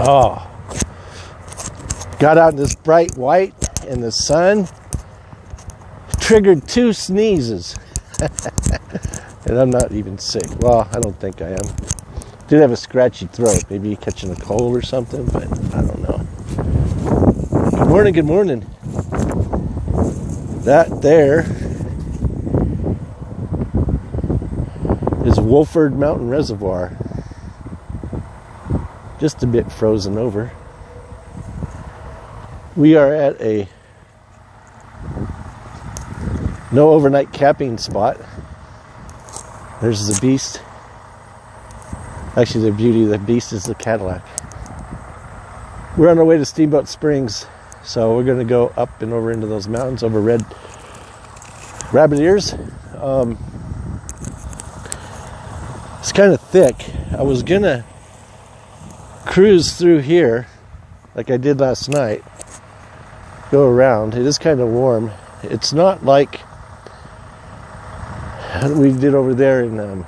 Oh, got out in this bright white in the sun, triggered 2 sneezes. And I'm not even sick. Well, I don't think I am. Did have a scratchy throat, maybe catching a cold or something, but I don't know. Good morning, good morning. That there is Wolford Mountain Reservoir. Just a bit frozen over. We are at a no overnight camping spot. There's the beast. Actually, the beauty of the beast is the Cadillac. We're on our way to Steamboat Springs, so we're going to go up and over into those mountains over Red Rabbit Ears. It's kind of thick. I was going to cruise through here like I did last night. Go around. It is kind of warm. It's not like we did over there in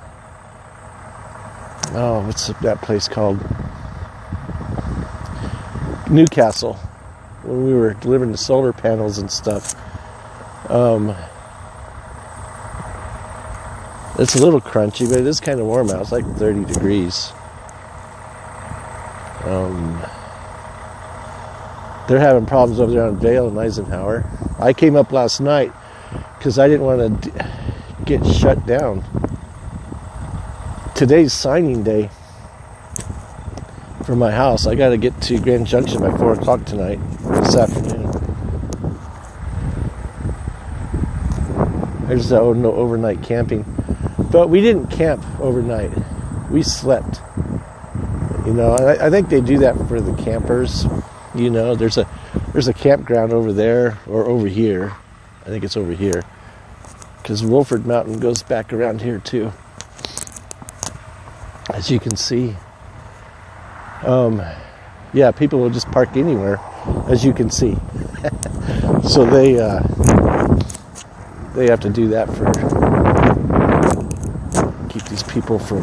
what's that place called? Newcastle, when we were delivering the solar panels and stuff. It's a little crunchy, but it is kind of warm out. It's like 30 degrees. They're having problems over there on Vale and Eisenhower. I came up last night because I didn't want to get shut down. Today's signing day for my house. I got to get to Grand Junction by 4 o'clock tonight, this afternoon. There's no overnight camping. But we didn't camp overnight. We slept. You know, I think they do that for the campers. You know, there's a campground over there or over here. I think it's over here. Because Wolford Mountain goes back around here too. As you can see. Yeah, people will just park anywhere, as you can see. So they have to do that for keep these people from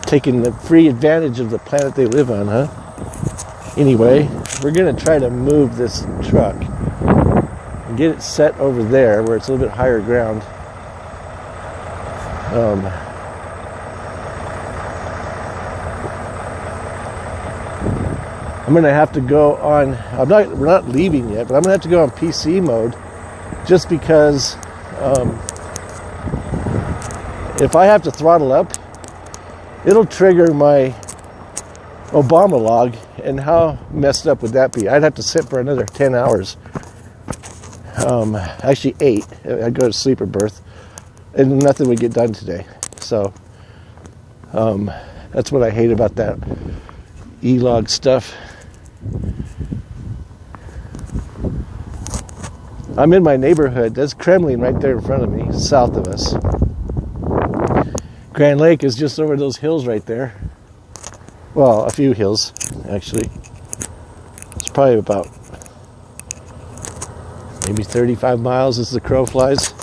taking the free advantage of the planet they live on, huh? Anyway, we're going to try to move this truck and get it set over there where it's a little bit higher ground. I'm going to have to go on, we're not leaving yet, but I'm going to have to go on PC mode just because if I have to throttle up, it'll trigger my Obama log, and how messed up would that be? I'd have to sit for another 10 hours. Actually 8. I'd go to sleeper berth, and nothing would get done today. So that's what I hate about that E-log stuff. I'm in my neighborhood. That's Kremlin right there in front of me, south of us. Grand Lake is just over those hills right there. Well, a few hills, actually. It's probably about maybe 35 miles as the crow flies.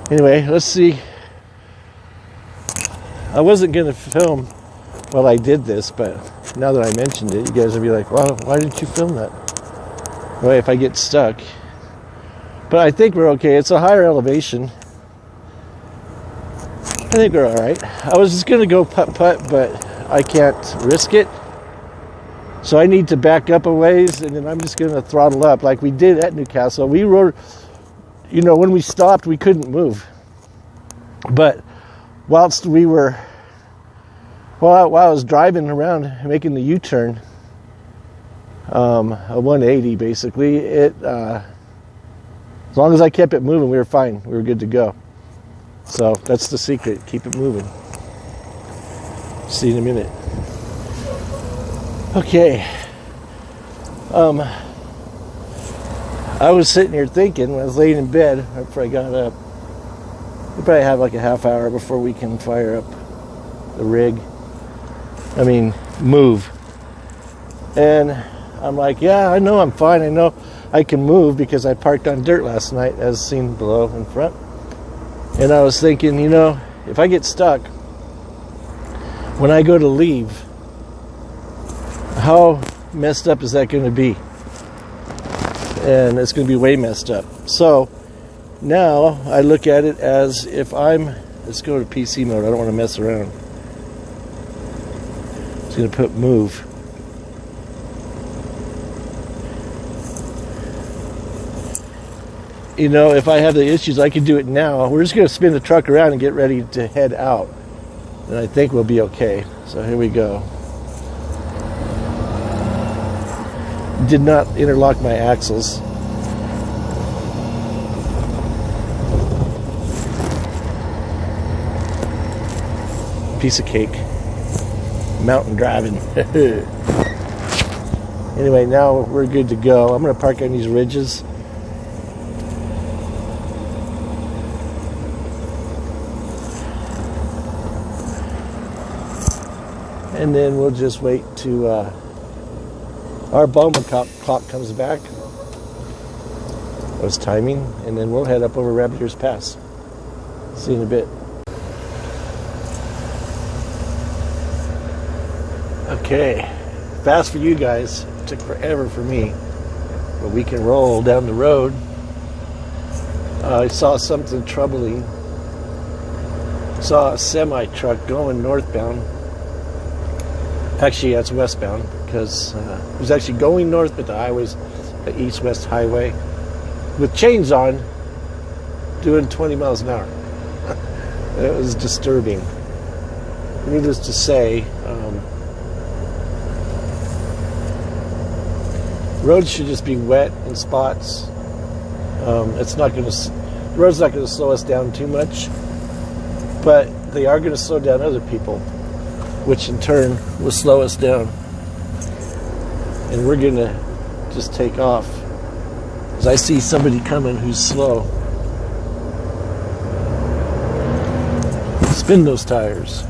Anyway, let's see. I wasn't going to film while I did this, but now that I mentioned it, you guys will be like, well, why didn't you film that? Well, if I get stuck. But I think we're okay. It's a higher elevation. I think we're all right. I was just going to go putt-putt, but I can't risk it. So I need to back up a ways, and then I'm just going to throttle up like we did at Newcastle. We rode, you know, when we stopped, we couldn't move. But while I was driving around making the U-turn, a 180 basically, as long as I kept it moving, we were fine. We were good to go. So that's the secret. Keep it moving. See you in a minute. Okay. I was sitting here thinking when I was laying in bed after I got up. We probably have like a half hour before we can fire up the rig. Move. And I'm like, yeah, I know I'm fine. I know I can move because I parked on dirt last night, as seen below in front. And I was thinking, you know, if I get stuck, when I go to leave, how messed up is that going to be? And it's going to be way messed up. So now I look at it as if let's go to PC mode. I don't want to mess around. It's going to put move. You know, if I have the issues, I can do it now. We're just going to spin the truck around and get ready to head out. And I think we'll be okay. So here we go. Did not interlock my axles. Piece of cake. Mountain driving. Anyway, now we're good to go. I'm going to park on these ridges. And then we'll just wait to our bomber clock comes back. That was timing. And then we'll head up over Rabbit Ears Pass. See you in a bit. Okay. Fast for you guys. It took forever for me. But we can roll down the road. I saw something troubling. Saw a semi-truck going northbound. Actually, that's westbound because it was actually going north, but the highway's the east-west highway with chains on, doing 20 miles an hour. It was disturbing. Needless to say, roads should just be wet in spots. The road's not going to slow us down too much, but they are going to slow down other people, which in turn will slow us down. And we're going to just take off. Because I see somebody coming who's slow. Spin those tires.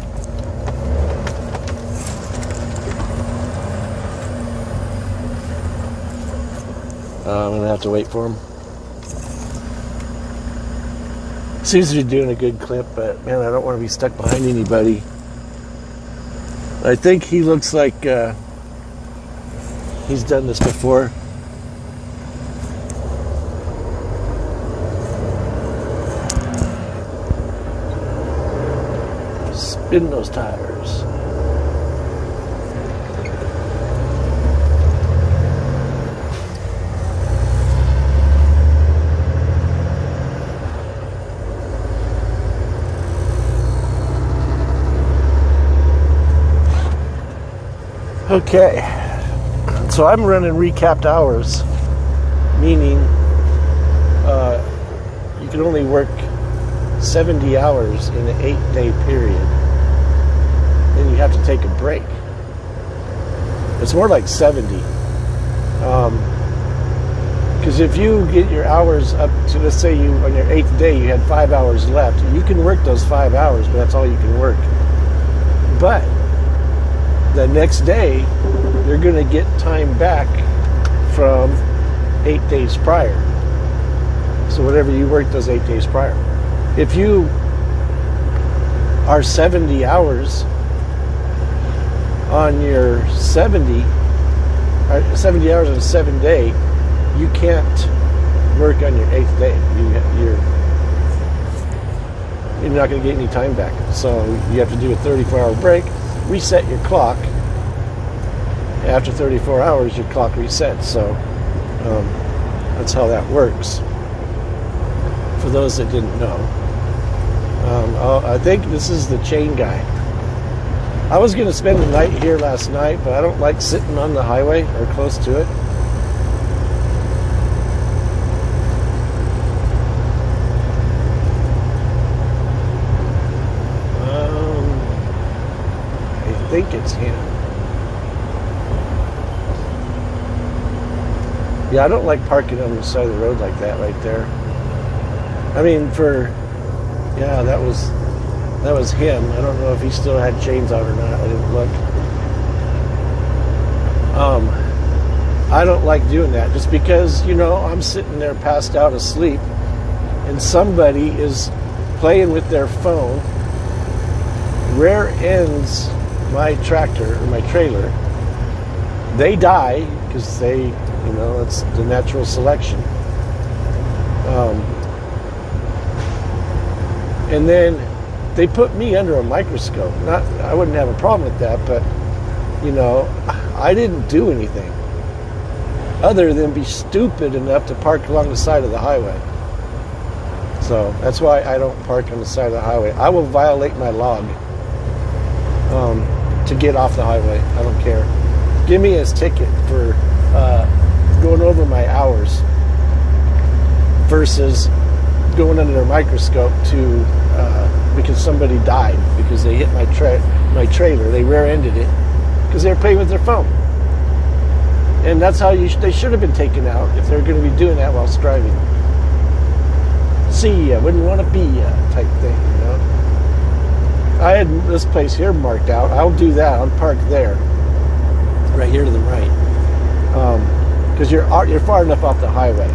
I'm going to have to wait for him. Seems to be doing a good clip, but man, I don't want to be stuck behind anybody. I think he looks like he's done this before. Spin those tires. Okay, so I'm running recapped hours, meaning you can only work 70 hours in an 8-day period. Then you have to take a break. It's more like 70. Because if you get your hours up to, let's say you on your 8th day you had 5 hours left, you can work those 5 hours, but that's all you can work. But the next day, you're going to get time back from 8 days prior. So whatever you worked those 8 days prior. If you are 70 hours on your 70 hours on a 7-day, you can't work on your 8th day. You're not going to get any time back. So you have to do a 34-hour break. Reset your clock. After 34 hours, your clock resets. So that's how that works. For those that didn't know, I think this is the chain guy. I was going to spend the night here last night, but I don't like sitting on the highway or close to it. I think it's him. Yeah, I don't like parking on the side of the road like that right there. I mean, yeah, that was him. I don't know if he still had chains on or not. I didn't look. I don't like doing that just because, I'm sitting there passed out asleep and somebody is playing with their phone, rear ends my tractor or my trailer, they die because they, you know, it's the natural selection. And then they put me under a microscope. I wouldn't have a problem with that, but, you know, I didn't do anything other than be stupid enough to park along the side of the highway. So that's why I don't park on the side of the highway. I will violate my log to get off the highway. I don't care. Give me a ticket for going over my hours versus going under a microscope to because somebody died because they hit my trailer. They rear-ended it because they were playing with their phone. And that's how they should have been taken out if they're going to be doing that while driving. See ya, wouldn't want to be ya type thing, you know. I had this place here marked out. I'll do that. I'll park there, right here to the right, because you're far enough off the highway.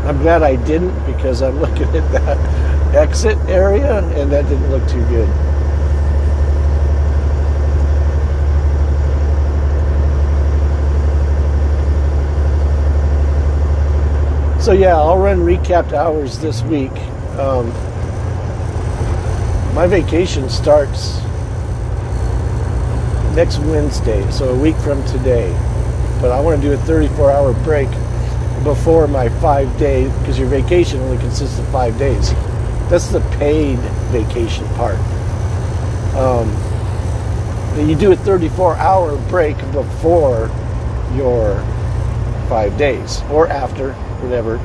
I'm glad I didn't, because I'm looking at that exit area and that didn't look too good. So yeah, I'll run recapped hours this week. My vacation starts next Wednesday, so a week from today. But I want to do a 34-hour break before my 5-day, because your vacation only consists of 5 days. That's the paid vacation part. You do a 34-hour break before your 5 days, or after, whatever.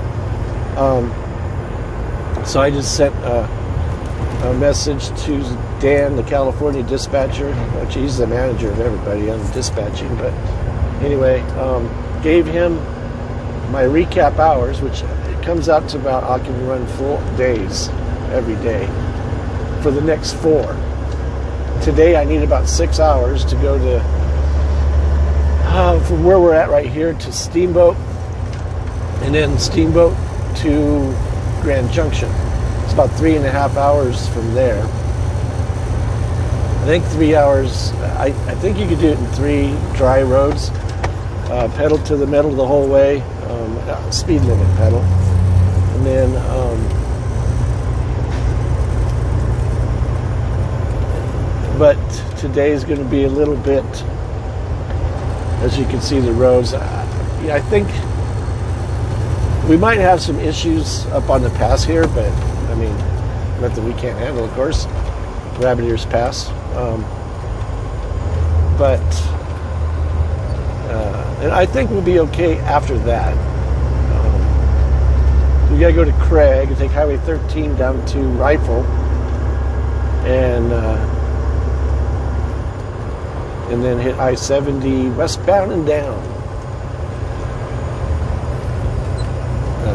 So I just sent a message to Dan, the California dispatcher, which he's the manager of everybody on dispatching, but anyway, gave him my recap hours, which it comes out to about, I can run full days every day for the next 4. Today I need about 6 hours to go to from where we're at right here to Steamboat, and then Steamboat to Grand Junction. It's about 3.5 hours from there. I think 3 hours. I think you could do it in 3 dry roads. Pedal to the metal the whole way. Speed limit pedal, and then but today's going to be a little bit, as you can see, the roads. Yeah, I think we might have some issues up on the pass here, but I mean, nothing we can't handle, of course. Rabbit Ears Pass. And I think we'll be okay after that. We got to go to Craig and take Highway 13 down to Rifle, and then hit I-70 westbound and down.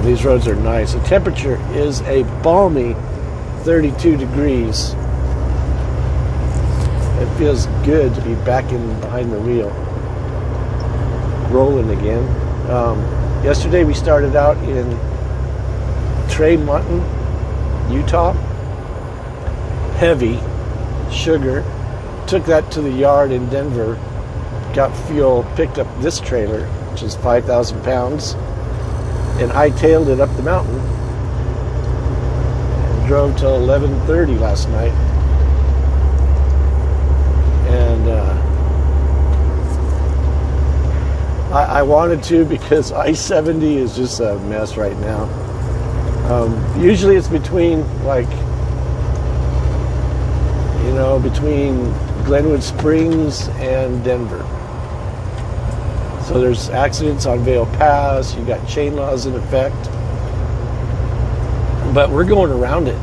These roads are nice. The temperature is a balmy 32 degrees. It feels good to be back behind the wheel, rolling again. Yesterday we started out in Trey Mutton, Utah. Heavy sugar. Took that to the yard in Denver. Got fuel. Picked up this trailer, which is 5,000 pounds, and hightailed it up the mountain. And drove till 11:30 last night. And I wanted to, because I-70 is just a mess right now. Usually it's between, like, you know, between Glenwood Springs and Denver. So there's accidents on Vail Pass. You got chain laws in effect. But we're going around it.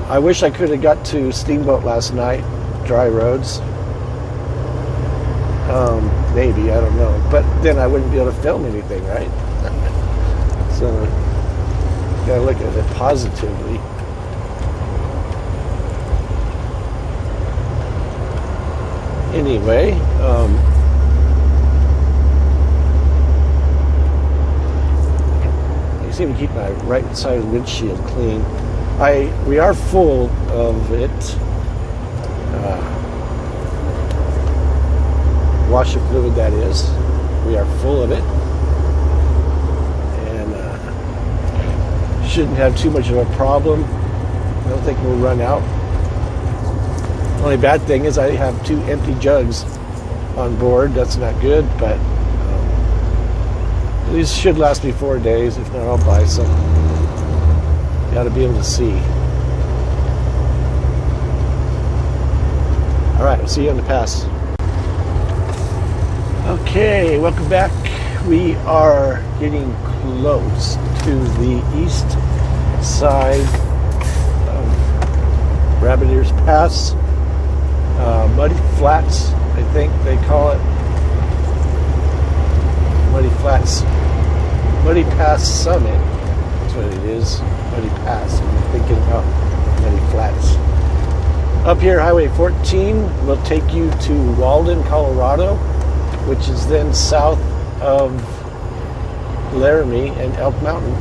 I wish I could have got to Steamboat last night. Dry roads. Maybe, I don't know. But then I wouldn't be able to film anything, right? So, gotta look at it positively. Anyway, I seem to keep my right side of the windshield clean. We are full of it. washer fluid, that is. We are full of it, and shouldn't have too much of a problem. I don't think we'll run out. The only bad thing is I have 2 empty jugs on board. That's not good, but these should last me 4 days. If not, I'll buy some. You got to be able to see. All right, we'll see you on the pass. Okay, welcome back. We are getting close to the east side of Rabbit Ears Pass. Muddy Flats, I think they call it. Muddy Flats. Muddy Pass Summit. That's what it is. Muddy Pass. I'm thinking about Muddy Flats. Up here, Highway 14 will take you to Walden, Colorado, which is then south of Laramie and Elk Mountain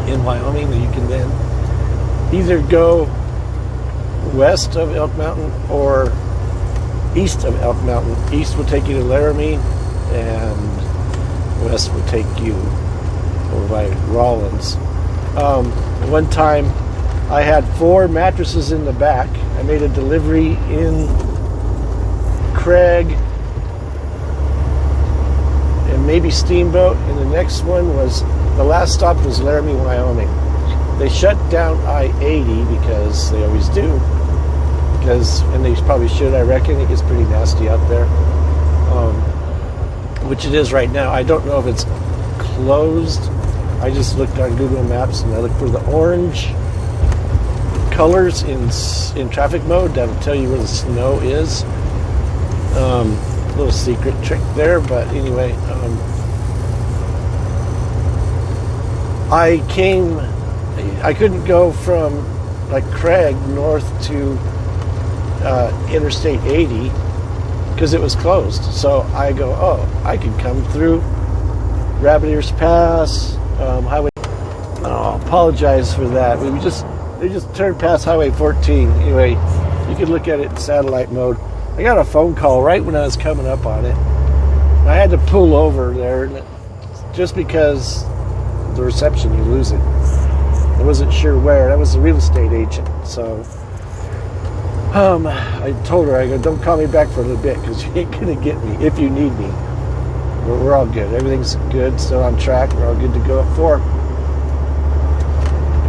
in Wyoming. You can then either go west of Elk Mountain or east of Elk Mountain. East will take you to Laramie, and west will take you over by Rawlins. One time I had 4 mattresses in the back. I made a delivery in Craig and maybe Steamboat, and the next one was, the last stop was Laramie, Wyoming. They shut down I-80 because they always do. And they probably should, I reckon. It gets pretty nasty out there. Which it is right now. I don't know if it's closed. I just looked on Google Maps and I looked for the orange colors in traffic mode. That'll tell you where the snow is. Little secret trick there, but anyway. I couldn't go from like Craig north to Interstate 80 because it was closed. So I go, oh, I could come through Rabbit Ears Pass, Highway. Oh, apologize for that. They just turned past Highway 14. Anyway, you can look at it in satellite mode. I got a phone call right when I was coming up on it. I had to pull over there just because the reception, you lose it. I wasn't sure where. That was the real estate agent. So I told her, I go, don't call me back for a little bit because you ain't going to get me if you need me. We're all good. Everything's good. Still on track. We're all good to go at 4.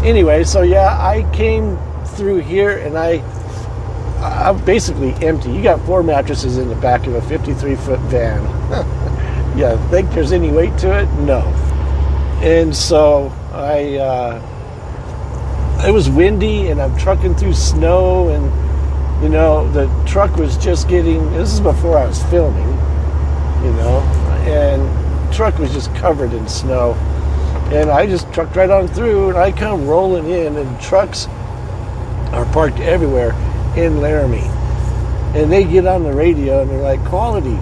Anyway, so yeah, I came through here and I'm basically empty. You got 4 mattresses in the back of a 53-foot van. Yeah, think there's any weight to it? No. And so it was windy and I'm trucking through snow, and you know, the truck was just getting, this is before I was filming, you know, and the truck was just covered in snow. And I just trucked right on through, and I come rolling in, and trucks are parked everywhere in Laramie. And they get on the radio, and they're like, "Quality,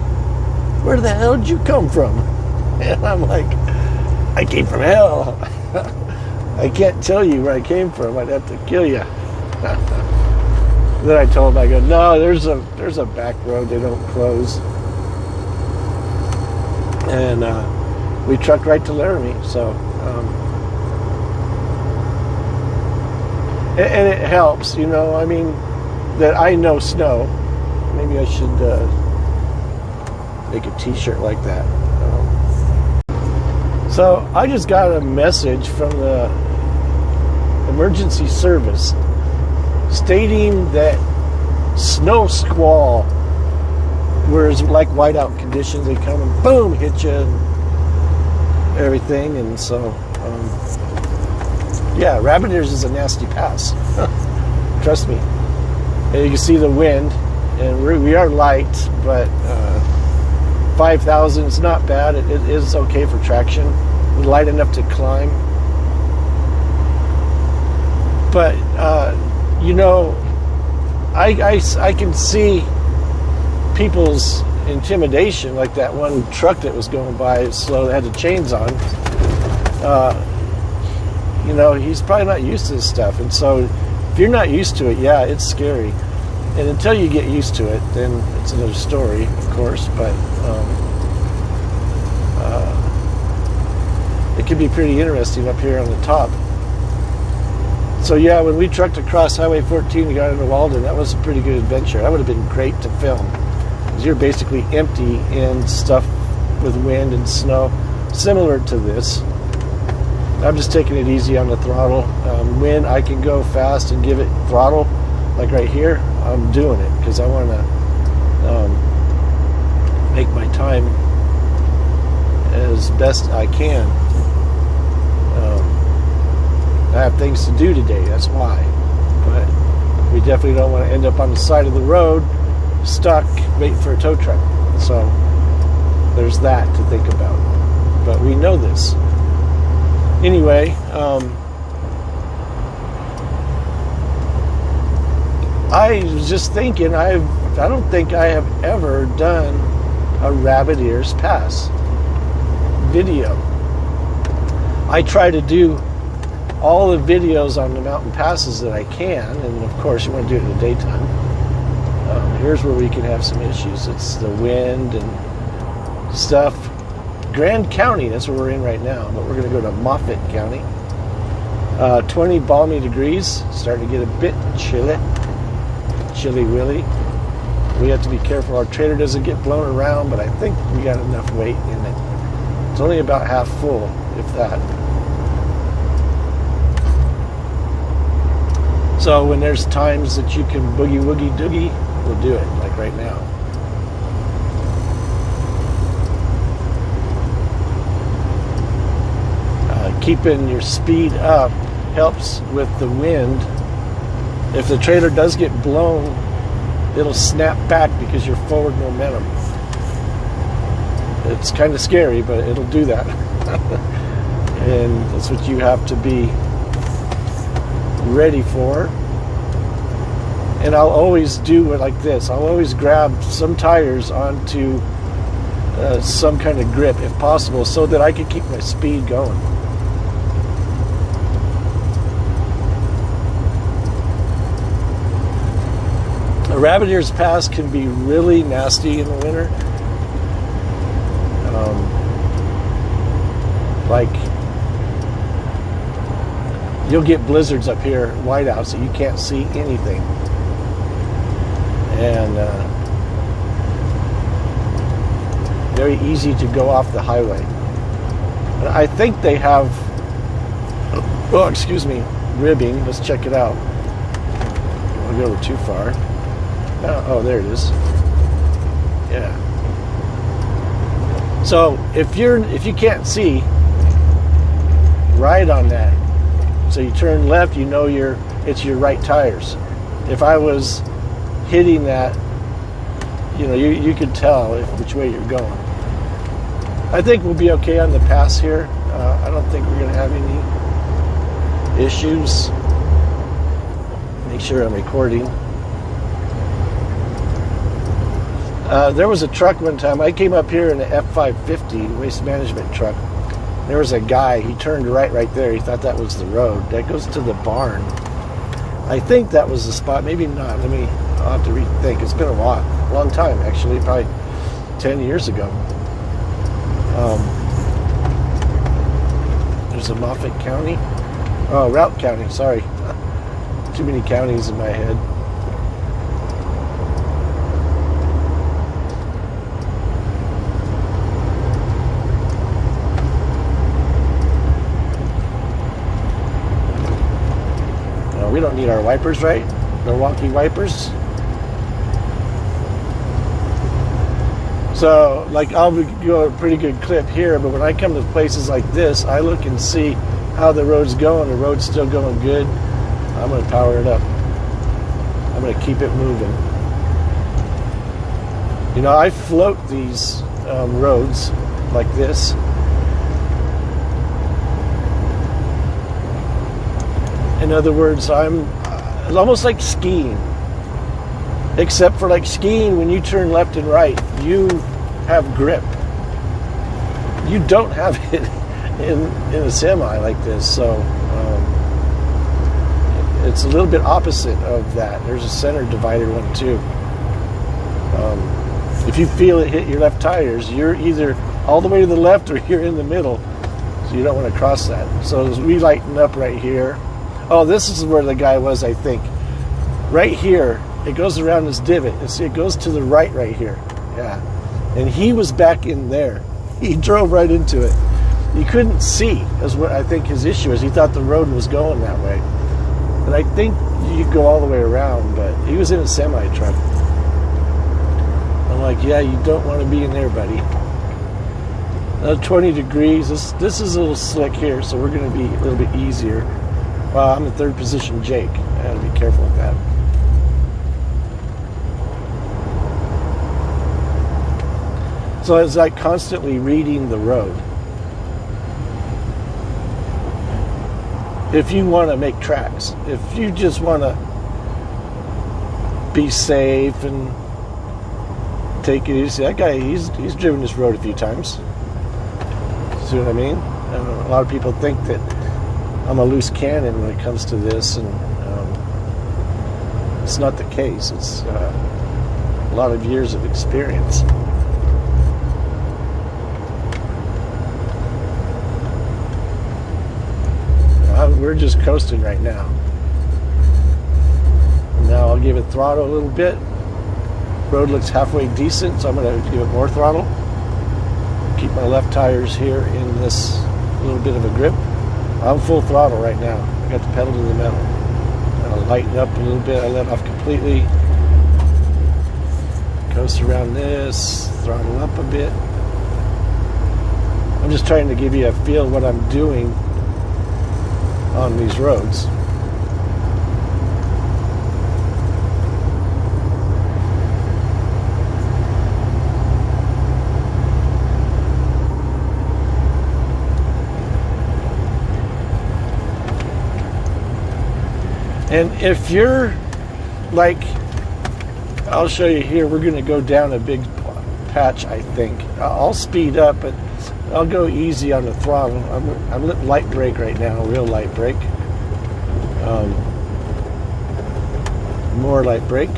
where the hell did you come from?" And I'm like, "I came from hell. I can't tell you where I came from. I'd have to kill you." Then I told them, I go, "No, there's a back road. They don't close." And we trucked right to Laramie. So, and it helps, you know. I mean, that I know snow. Maybe I should make a T-shirt like that. So I just got a message from the emergency service stating that snow squall, whereas like whiteout conditions, they come and boom, hit you and everything. And so, yeah, Rabbit Ears is a nasty pass. Trust me. And you can see the wind, and we are light, but 5,000 is not bad. It is okay for traction. We're light enough to climb. But, you know, I can see people's intimidation, like that one truck that was going by slow that had the chains on. You know, he's probably not used to this stuff. And so if you're not used to it, yeah, it's scary. And until you get used to it, then it's another story, of course, but it can be pretty interesting up here on the top. So yeah, when we trucked across Highway 14 and got into Walden, that was a pretty good adventure. That would have been great to film, because you're basically empty in stuff with wind and snow, similar to this. I'm just taking it easy on the throttle. When I can go fast and give it throttle, like right here, I'm doing it, because I want to make my time as best I can. I have things to do today, that's why. But we definitely don't want to end up on the side of the road, stuck, waiting for a tow truck. So there's that to think about. But we know this. Anyway, I was just thinking, I don't think I have ever done a Rabbit Ears Pass video. I try to do all the videos on the mountain passes that I can, and of course you want to do it in the daytime. Here's where we can have some issues. It's the wind and stuff. Grand County, that's where we're in right now, but we're going to go to Moffett County. 20 balmy degrees, starting to get a bit chilly willy. We have to be careful our trailer doesn't get blown around, but I think we got enough weight in it. It's only about half full, if that. So when there's times that you can boogie woogie doogie, we'll do it, like right now. Keeping your speed up helps with the wind. If the trailer does get blown, it'll snap back because you're forward momentum. It's kind of scary, but it'll do that. And that's what you have to be ready for. And I'll always do it like this. I'll always grab some tires onto some kind of grip if possible, so that I can keep my speed going. A Rabbit Ears Pass can be really nasty in the winter. Like, you'll get blizzards up here, whiteouts, that you can't see anything. And very easy to go off the highway. And I think they have, oh, excuse me, ribbing. Let's check it out. I'll go over too far. Oh, there it is. Yeah. So if you can't see, ride on that. So you turn left, you know it's your right tires. If I was hitting that, you could tell which way you're going. I think we'll be okay on the pass here. I don't think we're going to have any issues. Make sure I'm recording. There was a truck one time. I came up here in an F550 waste management truck. There was a guy. He turned right there. He thought that was the road. That goes to the barn. I think that was the spot. Maybe not. I'll have to rethink. It's been a long time actually. Probably 10 years ago. There's a Moffett County. Oh, Route County. Sorry. Too many counties in my head. We don't need our wipers, right? No wonky wipers. So, like, I'll go a pretty good clip here, but when I come to places like this, I look and see how the road's going. The road's still going good. I'm going to power it up. I'm going to keep it moving. I float these roads like this. In other words, it's almost like skiing. Except for like skiing, when you turn left and right, you have grip. You don't have it in a semi like this. So it's a little bit opposite of that. There's a center divider one too. If you feel it hit your left tires, you're either all the way to the left or you're in the middle. So you don't want to cross that. So as we lighten up right here. Oh, this is where the guy was, I think. Right here, it goes around this divot. And see, it goes to the right here. Yeah. And he was back in there. He drove right into it. He couldn't see, is what I think his issue is. He thought the road was going that way. And I think you could go all the way around, but he was in a semi-truck. I'm like, yeah, you don't want to be in there, buddy. 20 degrees. This is a little slick here, so we're going to be a little bit easier. Well, I'm in third position, Jake. I got to be careful with that. So it's like constantly reading the road. If you want to make tracks, if you just want to be safe and take it easy, that guy, he's driven this road a few times. See what I mean? And a lot of people think that I'm a loose cannon when it comes to this, and it's not the case. It's a lot of years of experience. We're just coasting right now. And now I'll give it throttle a little bit. Road looks halfway decent, so I'm going to give it more throttle. Keep my left tires here in this little bit of a grip. I'm full throttle right now. I got the pedal to the metal. I'll lighten up a little bit. I let off completely. Coast around this. Throttle up a bit. I'm just trying to give you a feel of what I'm doing on these roads. And if you're like, I'll show you here, we're going to go down a big patch, I think. I'll speed up, but I'll go easy on the throttle. I'm light brake right now, real light brake. More light brake.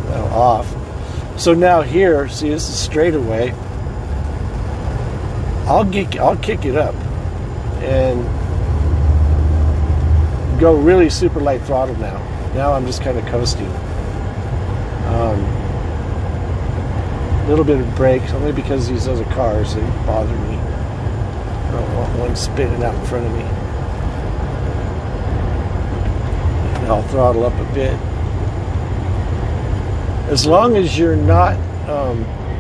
Now off. So now here, see, this is straightaway. I'll kick it up and go really super light throttle now. Now I'm just kind of coasting. Little bit of brakes, only because these other cars, they bother me. I don't want one spinning out in front of me. And I'll throttle up a bit. As long as you're not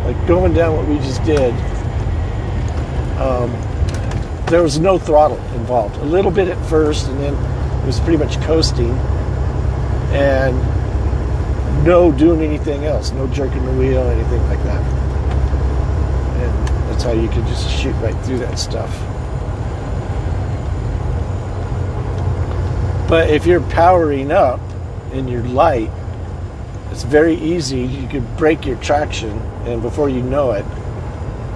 like going down what we just did, there was no throttle involved. A little bit at first, and then it was pretty much coasting, and no doing anything else, no jerking the wheel, anything like that. And that's how you can just shoot right through that stuff. But if you're powering up and you're light, it's very easy. You could break your traction, and before you know it,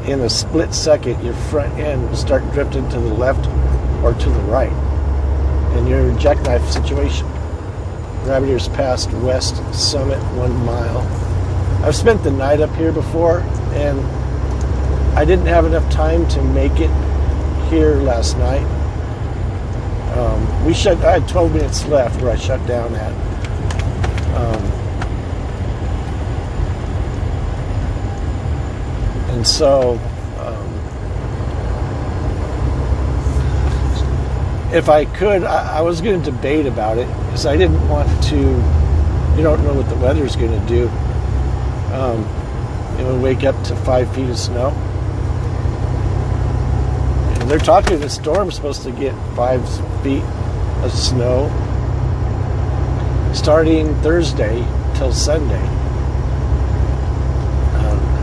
in a split second, your front end will start drifting to the left or to the right. And you're in a jackknife situation. Graviteer's past West Summit, 1 mile. I've spent the night up here before, and I didn't have enough time to make it here last night. I had 12 minutes left where I shut down at. And so, if I could, I was going to debate about it, because I didn't want to, you don't know what the weather's going to do. It would wake up to 5 feet of snow. And they're talking the storm's supposed to get 5 feet of snow starting Thursday till Sunday.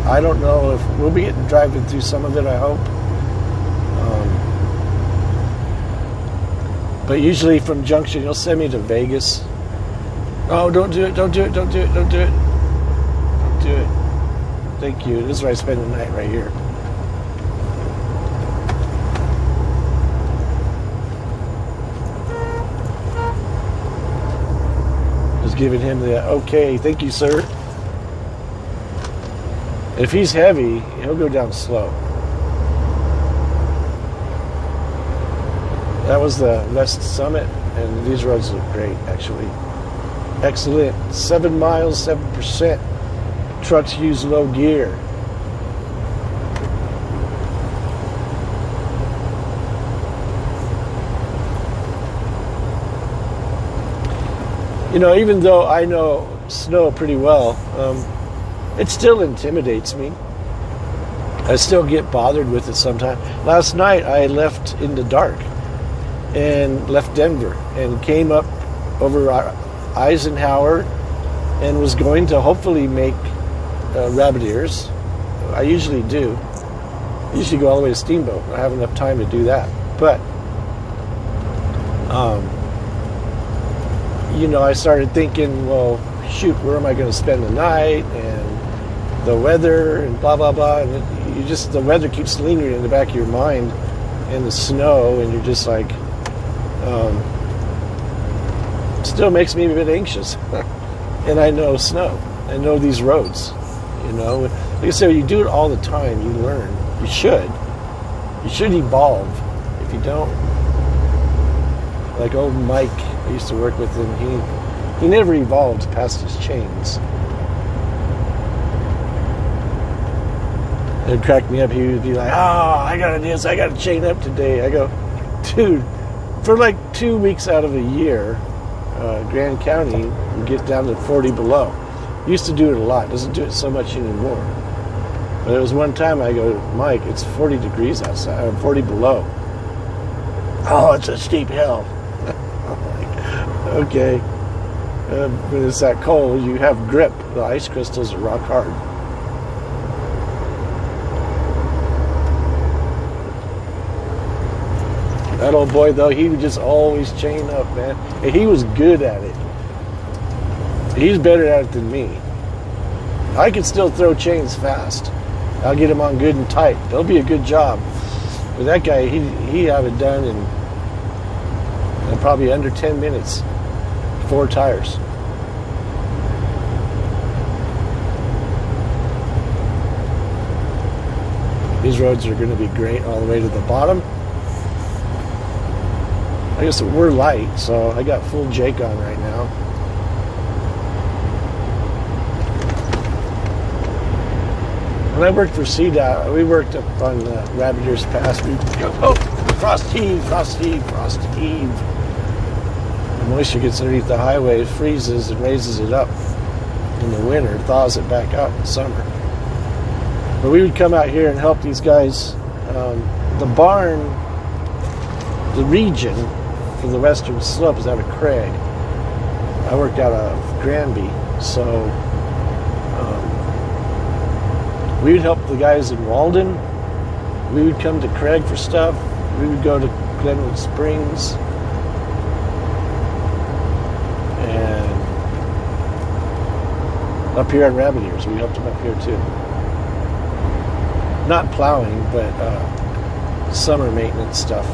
I don't know if we'll be driving through some of it, I hope. But usually from Junction, you'll send me to Vegas. Oh, don't do it, don't do it, don't do it, don't do it. Don't do it. Thank you. This is where I spend the night, right here. giving him the okay, thank you, sir. If he's heavy, he'll go down slow. That was the West Summit, and these roads look great, actually. Excellent. 7 miles, 7%. Trucks use low gear. You know, even though I know snow pretty well, it still intimidates me. I still get bothered with it sometimes. Last night I left in the dark and left Denver and came up over Eisenhower and was going to hopefully make rabbit ears. I usually do. I usually go all the way to Steamboat. I have enough time to do that. But, you know, I started thinking, well, shoot, where am I going to spend the night? And the weather and blah, blah, blah. And the weather keeps lingering in the back of your mind, and the snow, and you're just like, still makes me a bit anxious. And I know snow. I know these roads. You know, like I said, you do it all the time. You learn. You should. You should evolve. If you don't, like old Mike, I used to work with him. He never evolved past his chains. It'd crack me up. He would be like, "Oh, I got this. I got to chain up today." I go, "Dude, for like 2 weeks out of a year, Grand County would get down to 40 below. Used to do it a lot. Doesn't do it so much anymore. But it was one time I go, Mike, it's 40 degrees outside, 40 below. Oh, it's a steep hill. I'm like, okay. When it's that cold, you have grip. The ice crystals are rock hard. That old boy, though, he would just always chain up, man. And he was good at it. He's better at it than me. I can still throw chains fast. I'll get him on good and tight. That'll be a good job. But that guy, he have it done in probably under 10 minutes. 4 tires. These roads are going to be great all the way to the bottom. I guess we're light, so I got full Jake on right now. When I worked for CDOT, we worked up on Rabbit Ears Pass. We go, oh, frost heave. The moisture gets underneath the highway, it freezes and raises it up in the winter, thaws it back out in the summer. But we would come out here and help these guys. The barn, the region for the western slope is out of Craig. I worked out of Granby, so we would help the guys in Walden. We would come to Craig for stuff. We would go to Glenwood Springs. And up here at Rabbit Ears, we helped them up here too. Not plowing, but summer maintenance stuff.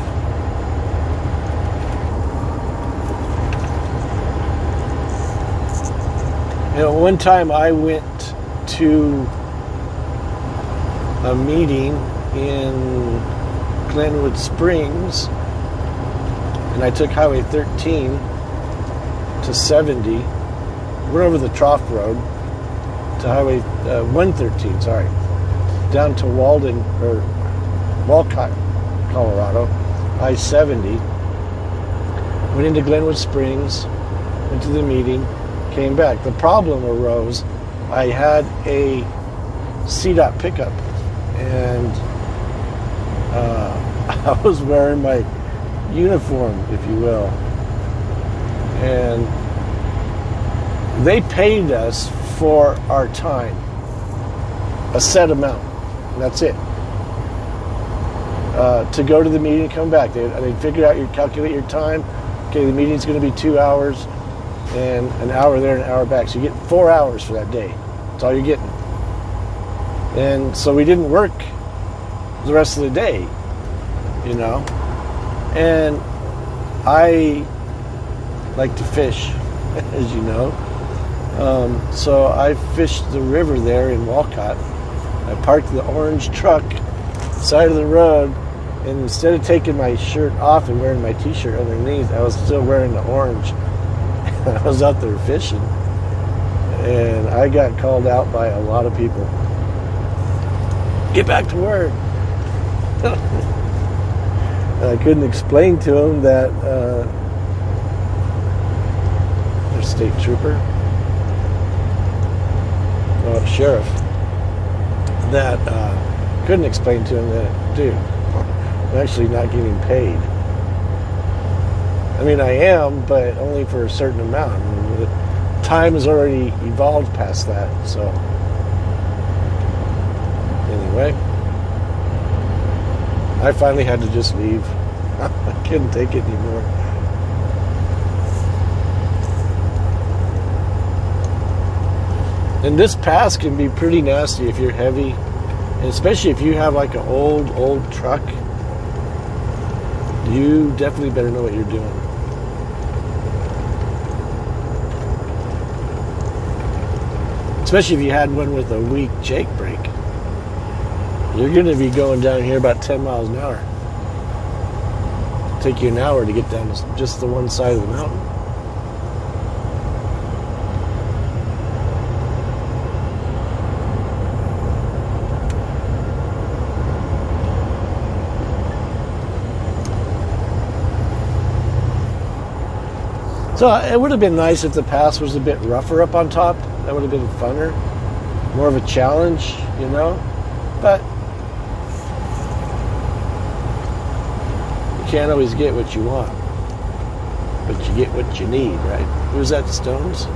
You know, one time I went to a meeting in Glenwood Springs, and I took Highway 13 to 70, went over the Trough Road to Highway 113, down to Walden, or Walcott, Colorado, I-70, went into Glenwood Springs, went to the meeting, came back. The problem arose, I had a CDOT pickup, and I was wearing my uniform, if you will, and they paid us for our time, a set amount, and that's it, to go to the meeting and come back. They'd figure out, calculate your time. Okay, the meeting's going to be 2 hours, and an hour there and an hour back, so you get 4 hours for that day. That's all you're getting. And so we didn't work the rest of the day, you know. And I like to fish, as you know. So I fished the river there in Walcott. I parked the orange truck side of the road, and instead of taking my shirt off and wearing my t-shirt underneath, I was still wearing the orange. I was out there fishing, and I got called out by a lot of people. Get back to work. I couldn't explain to them that their state trooper, sheriff, that couldn't explain to him that, dude, I'm actually not getting paid. I mean, I am, but only for a certain amount. I mean, the time has already evolved past that. So anyway, I finally had to just leave. I couldn't take it anymore. And this pass can be pretty nasty if you're heavy, and especially if you have like an old truck. You definitely better know what you're doing. Especially if you had one with a weak Jake brake. You're going to be going down here about 10 miles an hour. It'll take you an hour to get down to just the one side of the mountain. So it would have been nice if the pass was a bit rougher up on top. That would have been funner. More of a challenge, you know? But you can't always get what you want. But you get what you need, right? Who's that, the Stones?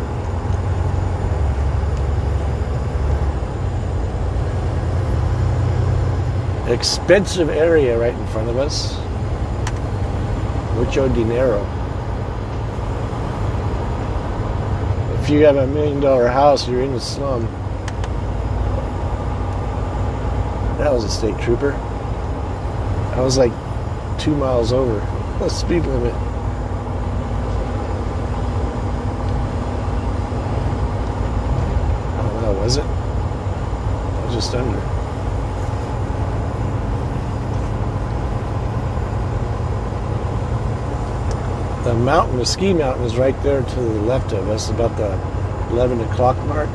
Expensive area right in front of us. Mucho dinero. If you have $1 million house, you're in a slum. That was a state trooper. I was like 2 miles over the speed limit. I don't know, was it? I was just under. The mountain, the ski mountain, is right there to the left of us, about the 11 o'clock mark.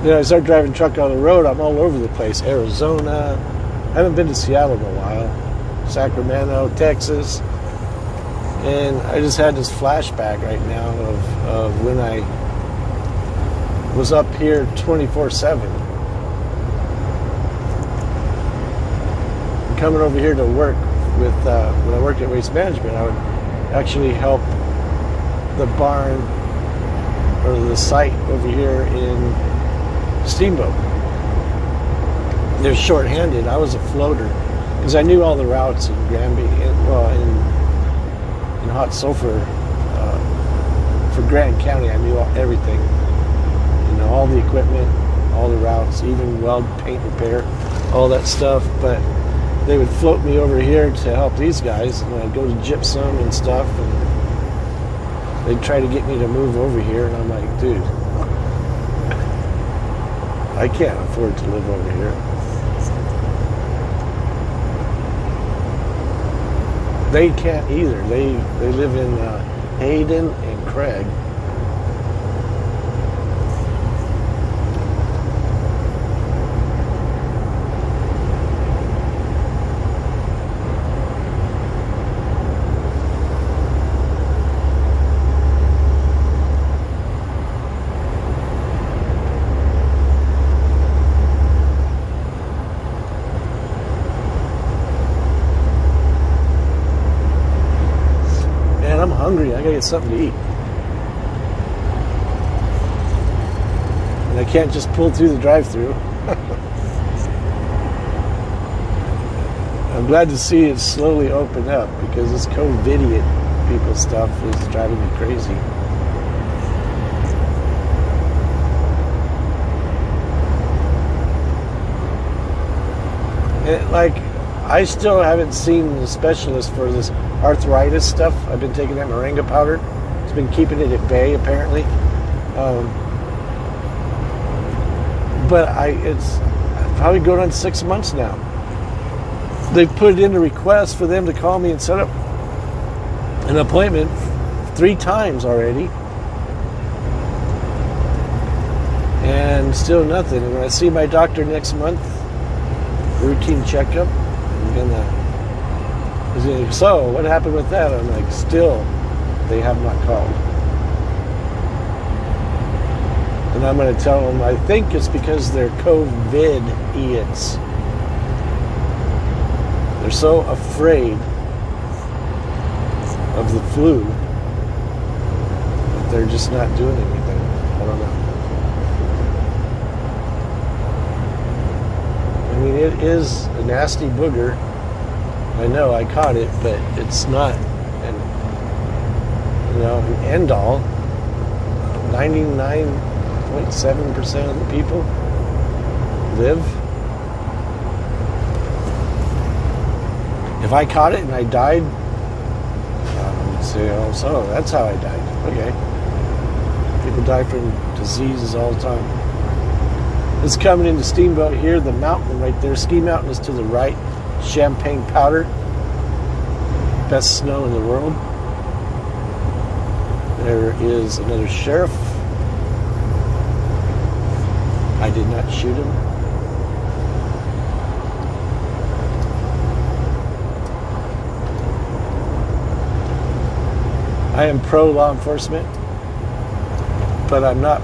I started driving truck on the road. I'm all over the place. Arizona. I haven't been to Seattle in a while. Sacramento, Texas. And I just had this flashback right now of when I was up here 24/7. Coming over here to work with, when I worked at Waste Management, I would actually help the barn or the site over here in Steamboat. They're short-handed. I was a floater because I knew all the routes in Granby, in Hot Sulphur, for Grant County. I knew everything, all the equipment, all the routes, even weld, paint, repair, all that stuff. But they would float me over here to help these guys, and I'd go to gypsum and stuff, and they'd try to get me to move over here, and I'm like, dude, I can't afford to live over here. They can't either. They live in Hayden and Craig. I'm hungry. I gotta get something to eat. And I can't just pull through the drive-thru. I'm glad to see it slowly open up because this COVID-idiot people stuff is driving me crazy. And I still haven't seen the specialist for this arthritis stuff. I've been taking that moringa powder. It's been keeping it at bay, apparently. But it's probably going on 6 months now. They've put in a request for them to call me and set up an appointment 3 times already. And still nothing. And when I see my doctor next month, routine checkup, I'm gonna, so what happened with that? I'm like, still, they have not called. And I'm going to tell them, I think it's because they're COVID-idiots. They're so afraid of the flu that they're just not doing anything. I don't know. I mean, it is a nasty booger. I know I caught it, but it's not an end all. 99.7% of the people live. If I caught it and I died, I would say, oh, so that's how I died. Okay. People die from diseases all the time. It's coming into Steamboat here. The mountain right there, Ski Mountain, is to the right. Champagne powder. Best snow in the world. There is another sheriff. I did not shoot him. I am pro law enforcement, but I'm not.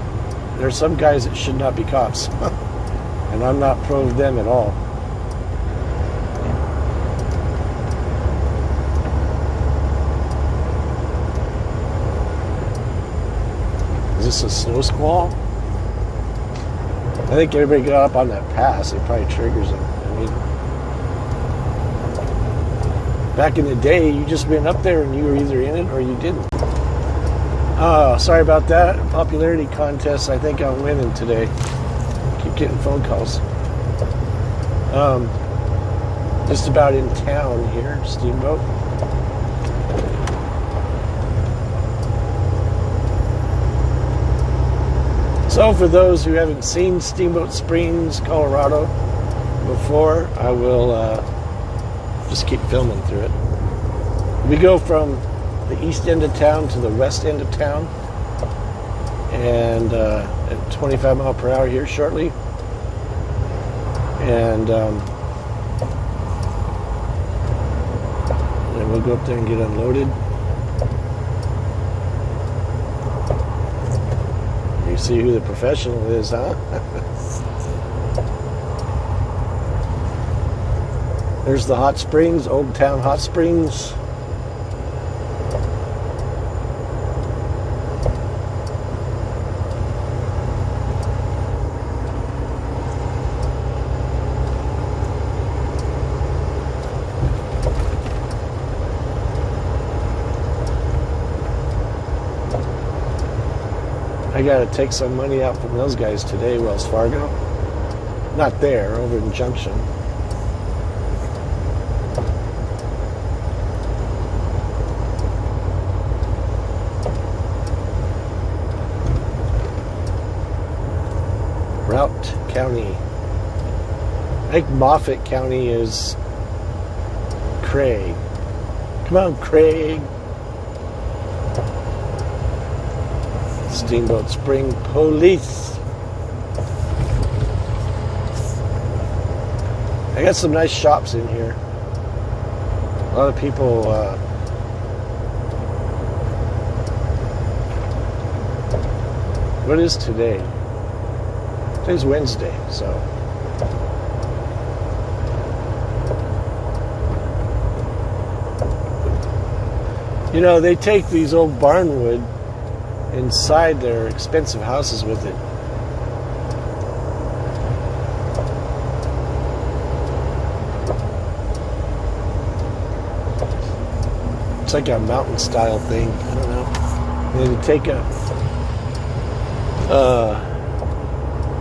There's some guys that should not be cops, and I'm not pro them at all. Is this a snow squall? I think everybody got up on that pass. It probably triggers them. I mean, back in the day, you just went up there and you were either in it or you didn't. Oh, sorry about that. Popularity contest. I think I'm winning today. Keep getting phone calls. Just about in town here, Steamboat. So for those who haven't seen Steamboat Springs, Colorado before, I will just keep filming through it. We go from the east end of town to the west end of town, and at 25 mile per hour here shortly. And then we'll go up there and get unloaded. You see who the professional is, huh? There's the hot springs, Old Town Hot Springs. I got to take some money out from those guys today, Wells Fargo. Not there, over in Junction. Routt County. I think Moffat County is Craig. Come on, Craig. Steamboat Spring Police. I got some nice shops in here. A lot of people what is today? Today's Wednesday, so you know, they take these old barnwood inside their expensive houses with it. It's like a mountain style thing. I don't know. And they take a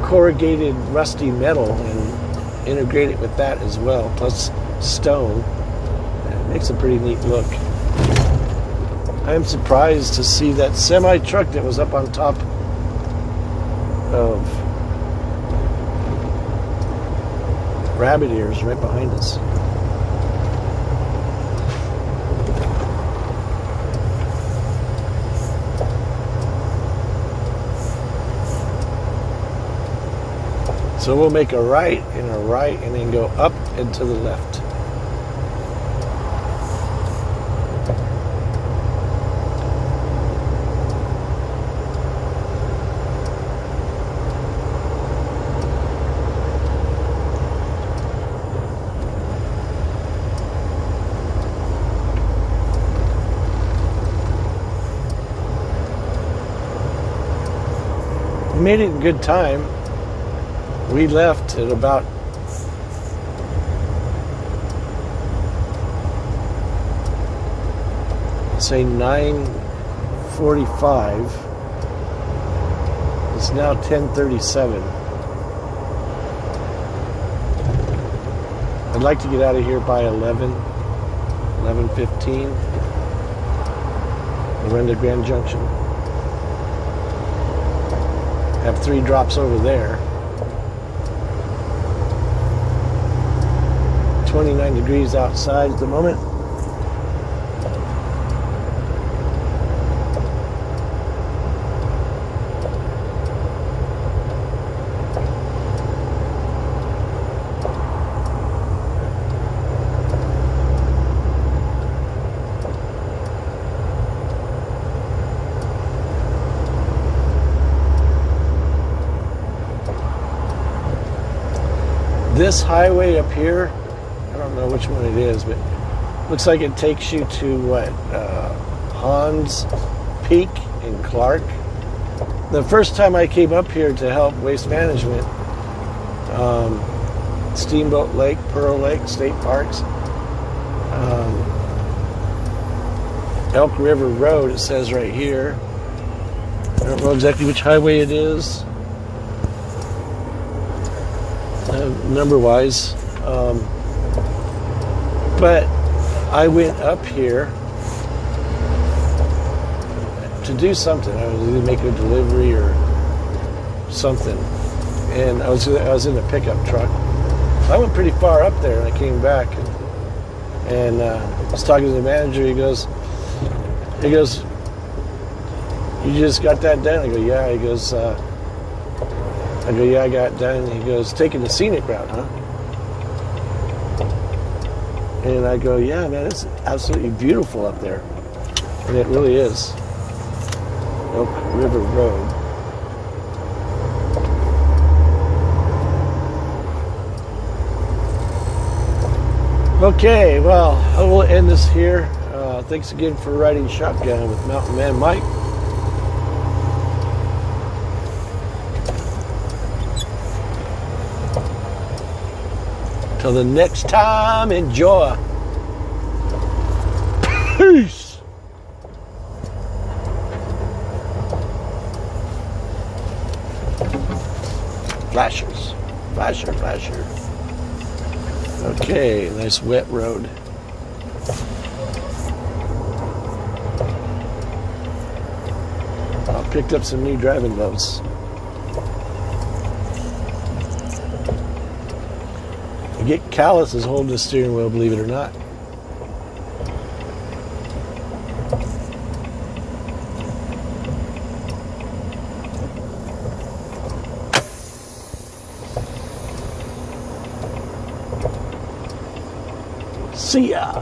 corrugated rusty metal and integrate it with that as well, plus stone. It makes a pretty neat look. I am surprised to see that semi-truck that was up on top of rabbit ears right behind us. So we'll make a right and a right and then go up and to the left. We made it in good time. We left at about say 9:45. It's now 10:37. I'd like to get out of here by 11:15. We're into Grand Junction. Have 3 drops over there. 29 degrees outside at the moment. This highway up here, I don't know which one it is, but looks like it takes you to what, Hans Peak in Clark. The first time I came up here to help Waste Management, Steamboat Lake, Pearl Lake, State Parks, Elk River Road, it says right here. I don't know exactly which highway it is, number-wise. But I went up here to do something. I was either making a delivery or something, and I was in a pickup truck. I went pretty far up there, and I came back, and I was talking to the manager. He goes, "You just got that done?" I go, "Yeah." He goes, I go, "Yeah, I got it done." He goes, "Taking the scenic route, huh?" And I go, "Yeah, man, it's absolutely beautiful up there." And it really is. Elk River Road. Okay, well, I will end this here. Thanks again for riding shotgun with Mountain Man Mike. Till the next time, enjoy. Peace. Flashers. Flasher, flasher. Okay, nice wet road. I picked up some new driving gloves. I get calluses holding the steering wheel, believe it or not. See ya.